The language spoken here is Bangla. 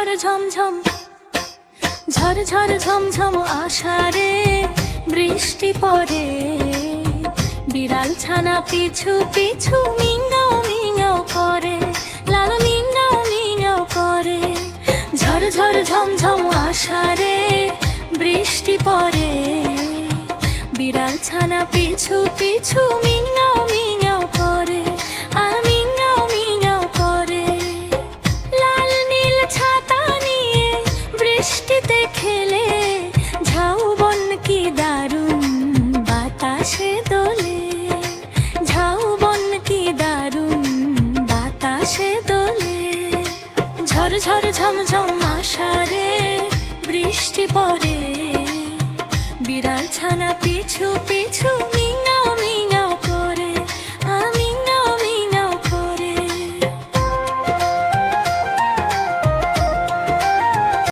ঝড় ঝমঝম ঝড় ঝড় ঝমঝম আষাঢ়ে বৃষ্টি পড়ে, বিড়াল ছানা পিছু পিছু মিঙাও মিঙাও করে, লাল মিঙাও মিঙাও করে। ঝড় ঝড় ঝমঝম আষাঢ়ে বৃষ্টি পড়ে, বিড়াল ছানা পিছু পিছু মিঙাও মিঙাও করে, আর মিঙাও মিঙাও করে। লাল নীল ছাতা নিয়ে বৃষ্টিতে খেলে, ঝাউবন কি দারুণ বাতাসে দোলে, ঝাউবন কি দারুণ বাতাসে দোলে। ঝড় ঝড় ঝমঝম আষাঢ়ে বৃষ্টি পড়ে, বিড়াল ছানা পিছু পিছু